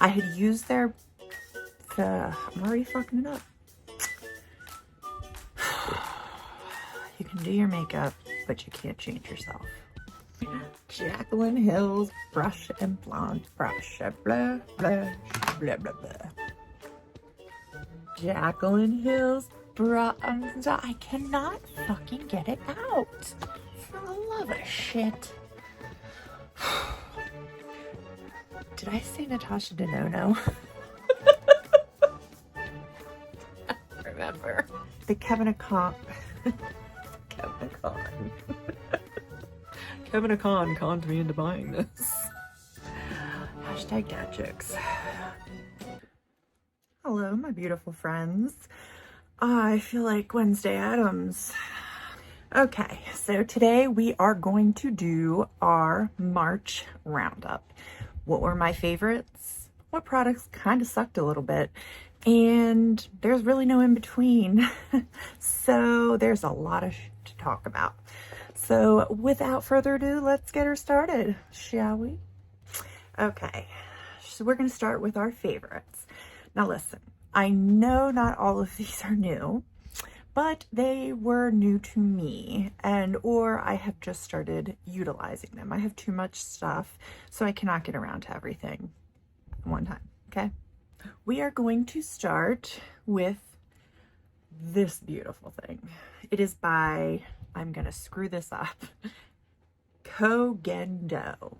I had used their, I'm already fucking it up. You can do your makeup, but you can't change yourself. Jaclyn Hill's Brush and Blonde Brush. Blah, blah, blah, blah, blah. Jaclyn Hill's Bronze. I cannot fucking get it out. For the love of shit. Did I say Natasha Denono? Remember. The Kevin Aquan. Kevin Aquan. Kevin Aquan conned me into buying this. Hashtag dad jokes. Hello, my beautiful friends. I feel like Wednesday Addams. Okay, so today we are going to do our March roundup. What were my favorites? What products kind of sucked a little bit? And there's really no in between. So there's a lot of shit to talk about. So without further ado, let's get her started, shall we? Okay, so we're going to start with our favorites. Now listen, I know not all of these are new, but they were new to me, or I have just started utilizing them. I have too much stuff, so I cannot get around to everything at one time, okay? We are going to start with this beautiful thing. It is by, I'm gonna screw this up, Kogendo.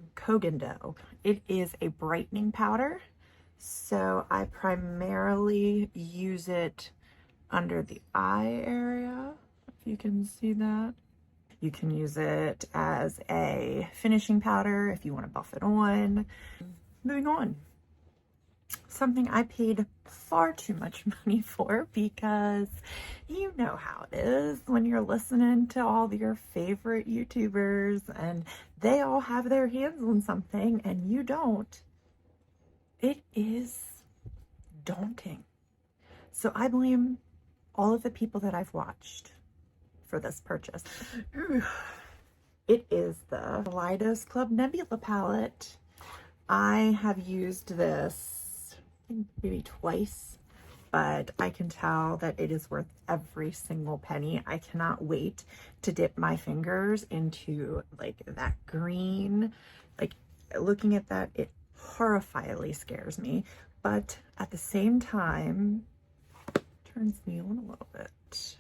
It is a brightening powder. So I primarily use it under the eye area, if you can see that. You can use it as a finishing powder if you want to buff it on. Moving on. Something I paid far too much money for, because you know how it is when you're listening to all your favorite YouTubers and they all have their hands on something and you don't. It is daunting. So I blame all of the people that I've watched for this purchase. It is the Kaleidos Club Nebula palette. I have used this maybe twice, but I can tell that it is worth every single penny. I cannot wait to dip my fingers into like that green. Like looking at that, it horrifyingly scares me, but at the same time turns me on a little bit.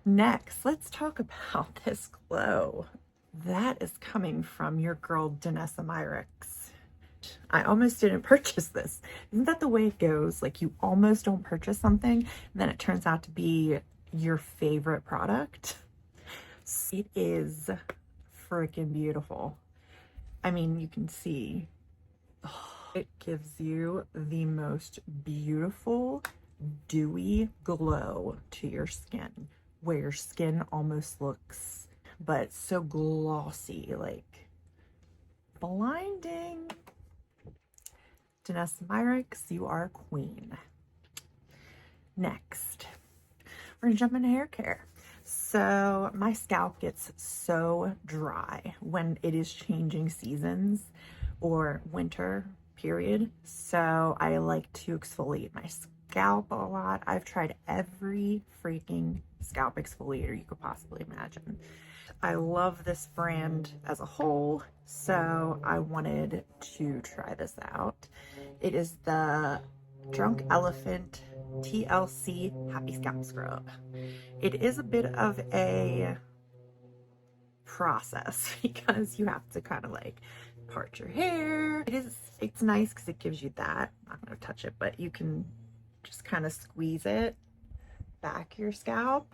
Next, let's talk about this glow. That is coming from your girl Danessa Myricks. I almost didn't purchase this. Isn't that the way it goes? Like you almost don't purchase something and then it turns out to be your favorite product. It is freaking beautiful. I mean, you can see, it gives you the most beautiful, dewy glow to your skin, where your skin almost looks, but so glossy, like blinding. Danessa Myricks, you are a queen. Next, we're gonna jump into hair care. So my scalp gets so dry when it is changing seasons or winter period. So I like to exfoliate my scalp a lot. I've tried every freaking scalp exfoliator you could possibly imagine. I love this brand as a whole, so I wanted to try this out. It is the Drunk Elephant TLC Happy Scalp Scrub. It is a bit of a process because you have to kind of like part your hair. It's nice because it gives you that. I'm not going to touch it, but you can just kind of squeeze it back your scalp.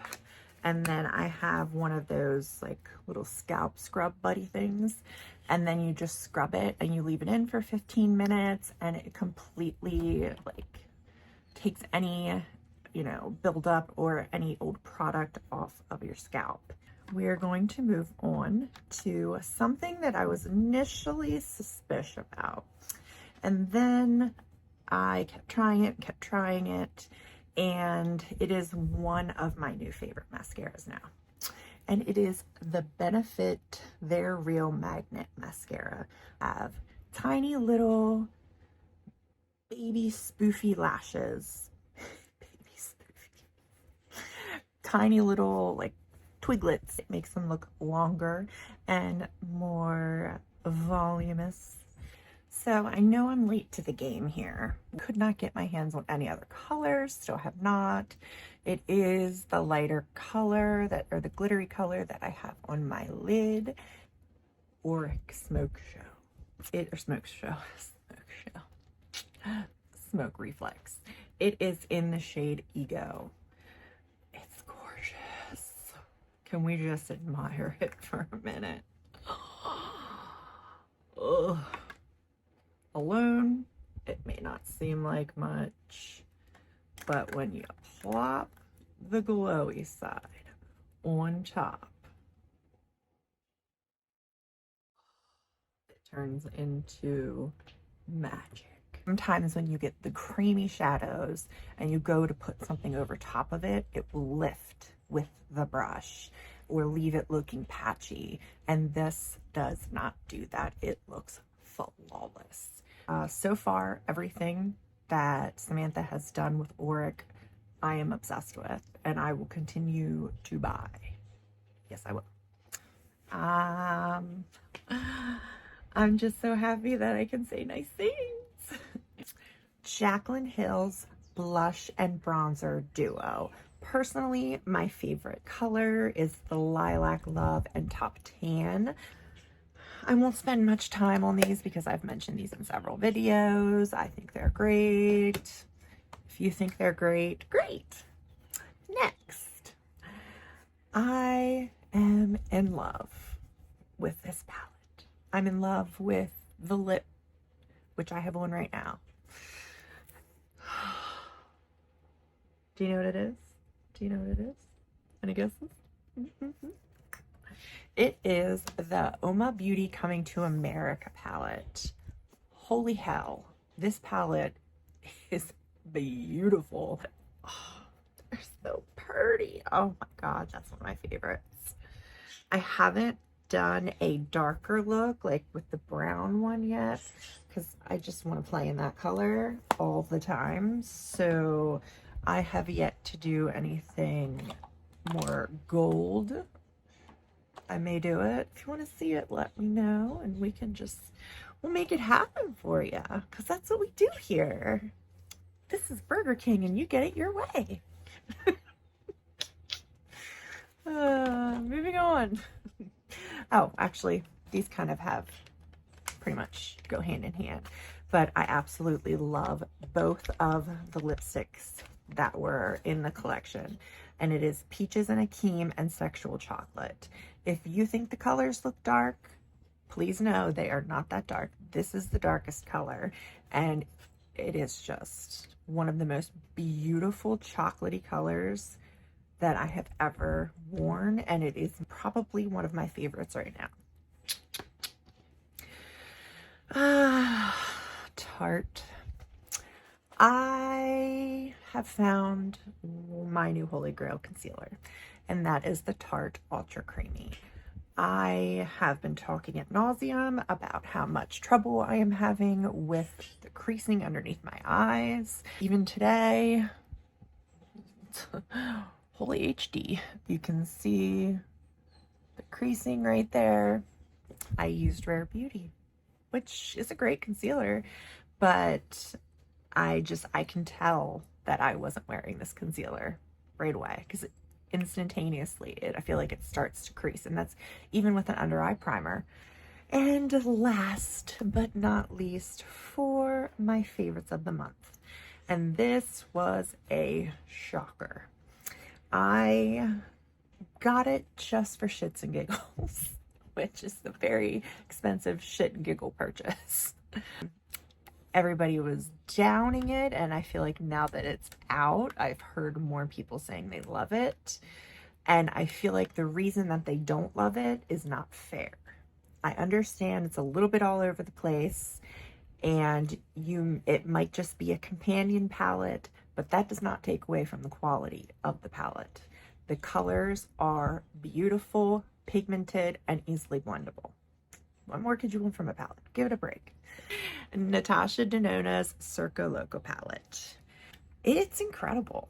And then I have one of those like little scalp scrub buddy things. And then you just scrub it and you leave it in for 15 minutes and it completely like takes any, you know, buildup or any old product off of your scalp. We're going to move on to something that I was initially suspicious about. And then I kept trying it, and it is one of my new favorite mascaras now. And it is the Benefit They're Real Magnet Mascara. tiny little baby spoofy lashes. Baby spoofy. Tiny little like twiglets. It makes them look longer and more voluminous. So I know I'm late to the game here. Could not get my hands on any other colors, still have not. It is the lighter color that, or the glittery color that I have on my lid. Auric Smoke Show. Smoke Smoke Reflex. It is in the shade Ego. It's gorgeous. Can we just admire it for a minute? Ugh. Alone, it may not seem like much, but when you plop the glowy side on top, it turns into magic. Sometimes when you get the creamy shadows and you go to put something over top of it, it will lift with the brush or leave it looking patchy. And this does not do that. It looks flawless. So far, everything that Samantha has done with Auric, I am obsessed with, and I will continue to buy. Yes, I will. I'm just so happy that I can say nice things. Jaclyn Hill's Blush and Bronzer Duo. Personally, my favorite color is the Lilac Love and Top Tan. I won't spend much time on these because I've mentioned these in several videos. I think they're great. If you think they're great, great. Next, I am in love with this palette. I'm in love with the lip, which I have on right now. Do you know what it is? Do you know what it is? Any guesses? It is the Oma Beauty Coming to America palette. Holy hell, this palette is beautiful. Oh, they're so pretty. Oh my god, that's one of my favorites. I haven't done a darker look like with the brown one yet because I just want to play in that color all the time. So I have yet to do anything more gold. I may do it. If you want to see it, let me know and we'll make it happen for you because that's what we do here. This is Burger King and you get it your way. Moving on. Oh, actually, these kind of have pretty much go hand in hand, but I absolutely love both of the lipsticks that were in the collection, and it is Peaches and Akeem and Sexual Chocolate. If you think the colors look dark, please know they are not that dark. This is the darkest color, and it is just one of the most beautiful chocolatey colors that I have ever worn, and it is probably one of my favorites right now. Tarte. I have found my new holy grail concealer, and that is the Tarte Ultra Creamy. I have been talking ad nauseum about how much trouble I am having with the creasing underneath my eyes. Even today, holy HD, you can see the creasing right there. I used Rare Beauty, which is a great concealer, but I can tell that I wasn't wearing this concealer right away because instantaneously I feel like it starts to crease, and that's even with an under eye primer. And last but not least, for my favorites of the month, and this was a shocker. I got it just for shits and giggles, which is a very expensive shit and giggle purchase. Everybody was downing it, and I feel like now that it's out, I've heard more people saying they love it, and I feel like the reason that they don't love it is not fair. I understand it's a little bit all over the place, and it might just be a companion palette, but that does not take away from the quality of the palette. The colors are beautiful, pigmented, and easily blendable. What more could you want from a palette? Give it a break. Natasha Denona's Circo Loco palette. It's incredible.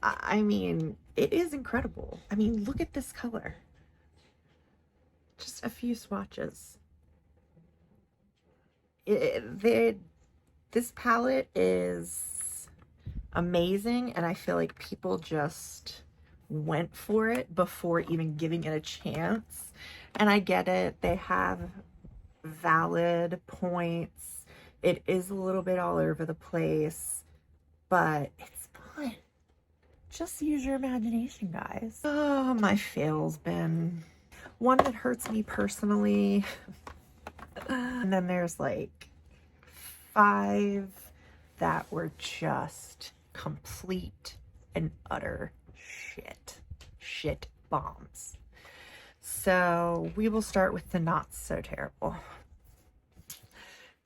I mean, it is incredible. I mean, look at this color. Just a few swatches. This palette is amazing, and I feel like people just went for it before even giving it a chance. And I get it. They have valid points. It is a little bit all over the place, but it's fun. Just use your imagination, guys. Oh, my fail's been one that hurts me personally. And then there's like 5 that were just complete and utter shit bombs. So we will start with the not so terrible.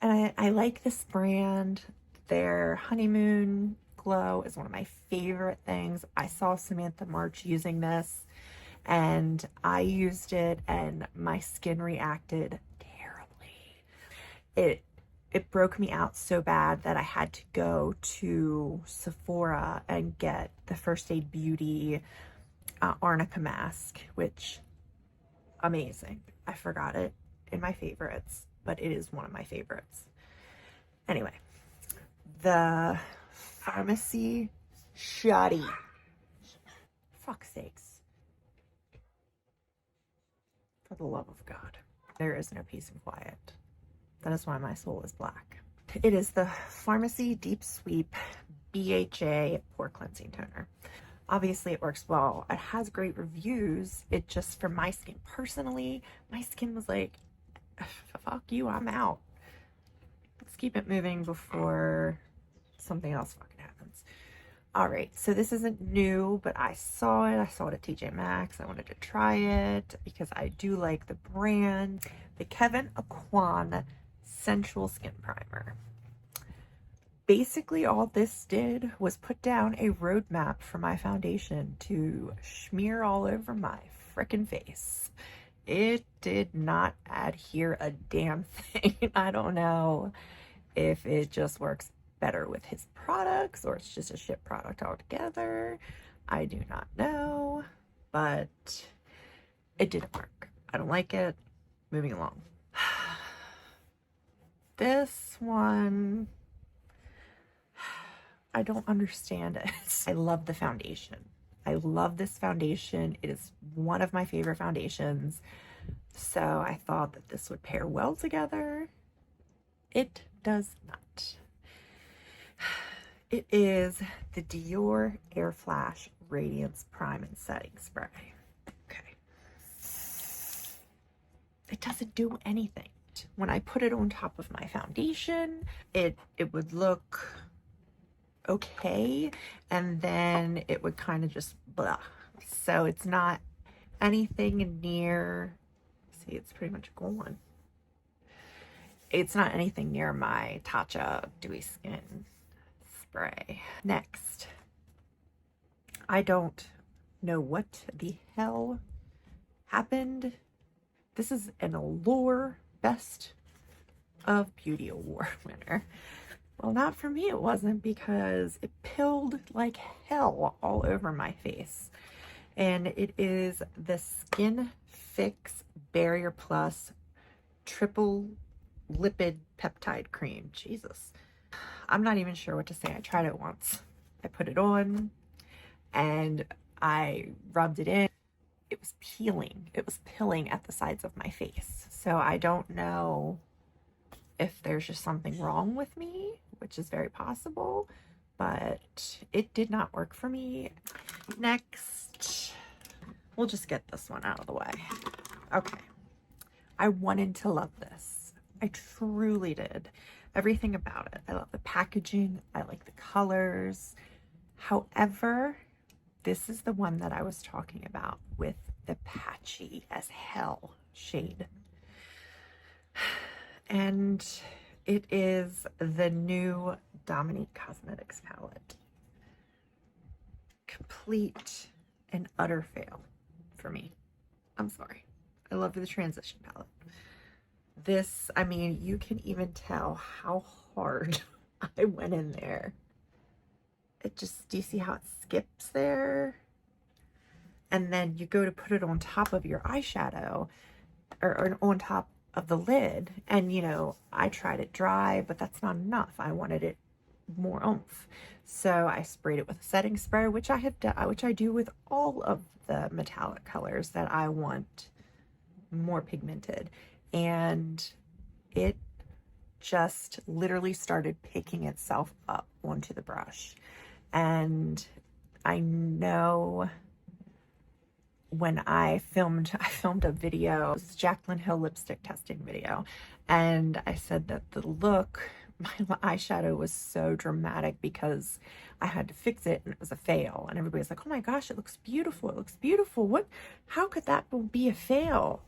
And I like this brand. Their honeymoon glow is one of my favorite things. I saw Samantha March using this, and I used it, and my skin reacted terribly. It broke me out so bad that I had to go to Sephora and get the First Aid Beauty Arnica mask, which, amazing. I forgot it in my favorites, but it is one of my favorites. Anyway, the Pharmacy Shoddy. Fuck's sakes. For the love of God. There is no peace and quiet. That is why my soul is black. It is the Pharmacy Deep Sweep BHA Pore Cleansing Toner. Obviously it works well. It has great reviews. It just, for my skin personally, my skin was like, fuck you, I'm out. Let's keep it moving before something else fucking happens. All right, so this isn't new, but I saw it. I saw it at TJ Maxx. I wanted to try it because I do like the brand. The Kevin Aquan Sensual Skin Primer. Basically, all this did was put down a roadmap for my foundation to smear all over my frickin' face. It did not adhere a damn thing. I don't know if it just works better with his products or it's just a shit product altogether. I do not know, but it didn't work. I don't like it. Moving along. This one, I don't understand it. I love the foundation. I love this foundation. It is one of my favorite foundations. So I thought that this would pair well together. It does not. It is the Dior Air Flash Radiance Prime and Setting Spray. Okay. It doesn't do anything. When I put it on top of my foundation, it would look okay, and then it would kind of just blah. So it's not anything near, see, it's pretty much gone. It's not anything near my Tatcha Dewy Skin spray. Next, I don't know what the hell happened. This is an Allure Best of Beauty Award winner. Well, not for me it wasn't, because it pilled like hell all over my face. And it is the Skin Fix Barrier Plus Triple Lipid Peptide Cream. Jesus. I'm not even sure what to say. I tried it once. I put it on and I rubbed it in. It was peeling. It was pilling at the sides of my face. So I don't know if there's just something wrong with me, which is very possible, but it did not work for me. Next, we'll just get this one out of the way. Okay. I wanted to love this. I truly did. Everything about it. I love the packaging. I like the colors. However, this is the one that I was talking about with the patchy as hell shade. And it is the new Dominique Cosmetics palette. Complete and utter fail for me. I'm sorry. I love the transition palette. This, I mean, you can even tell how hard I went in there. It just, do you see how it skips there? And then you go to put it on top of your eyeshadow, or on top of the lid, and you know, I tried it dry, but that's not enough. I wanted it more oomph, so I sprayed it with a setting spray, which I have done, which I do with all of the metallic colors that I want more pigmented, and it just literally started picking itself up onto the brush. And I know when I filmed a video, it was Jaclyn Hill lipstick testing video, and I said that the look, my eyeshadow was so dramatic because I had to fix it and it was a fail, and everybody's like, oh my gosh, it looks beautiful, it looks beautiful, what, how could that be a fail?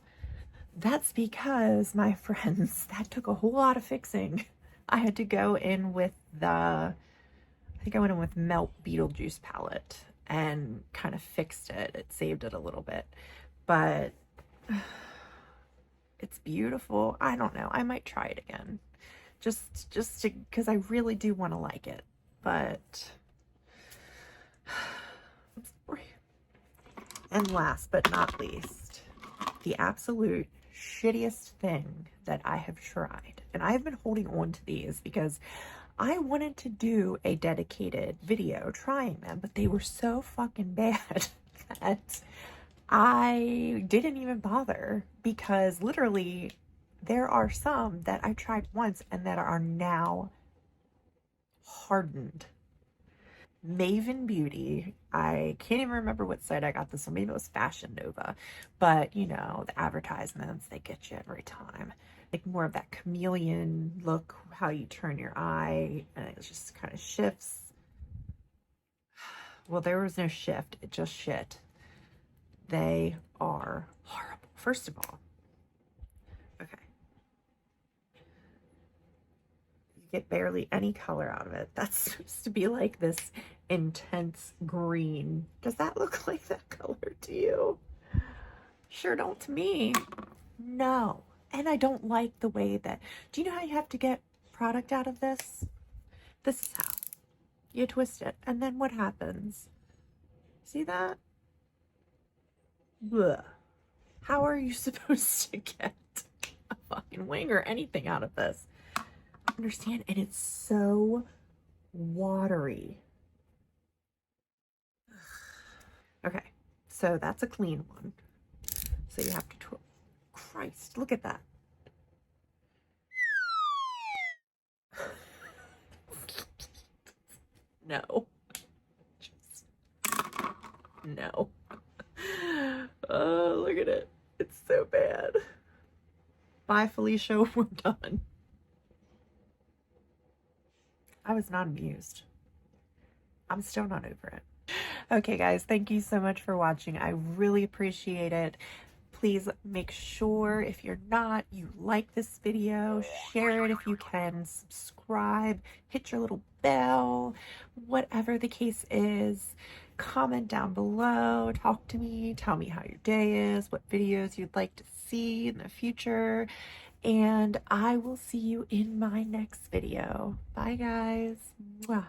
That's because, my friends, that took a whole lot of fixing. I had to go in with I think I went in with Melt Beetlejuice palette and kind of fixed it. It saved it a little bit, but it's beautiful. I don't know. I might try it again, just to, because I really do want to like it. But and last but not least, the absolute shittiest thing that I have tried, and I have been holding on to these because I wanted to do a dedicated video trying them, but they were so fucking bad that I didn't even bother, because literally there are some that I tried once and that are now hardened. Maven Beauty, I can't even remember what site I got this on. Maybe it was Fashion Nova, but you know, the advertisements, they get you every time. Like more of that chameleon look, how you turn your eye, and it just kind of shifts. Well, there was no shift, it just shit. They are horrible. First of all, okay, you get barely any color out of it. That's supposed to be like this intense green. Does that look like that color to you? Sure don't to me. No. And I don't like the way that, do you know how you have to get product out of this? This is how. You twist it, and then what happens? See that? Blech. How are you supposed to get a fucking wing or anything out of this? I don't understand. And it's so watery. Okay, so that's a clean one. So you have to Christ, look at that. No. Just, no. Oh, look at it. It's so bad. Bye, Felicia. We're done. I was not amused. I'm still not over it. Okay, guys, thank you so much for watching. I really appreciate it. Please make sure, if you're not, you like this video, share it if you can, subscribe, hit your little bell, whatever the case is. Comment down below, talk to me, tell me how your day is, what videos you'd like to see in the future, and I will see you in my next video. Bye, guys. Mwah.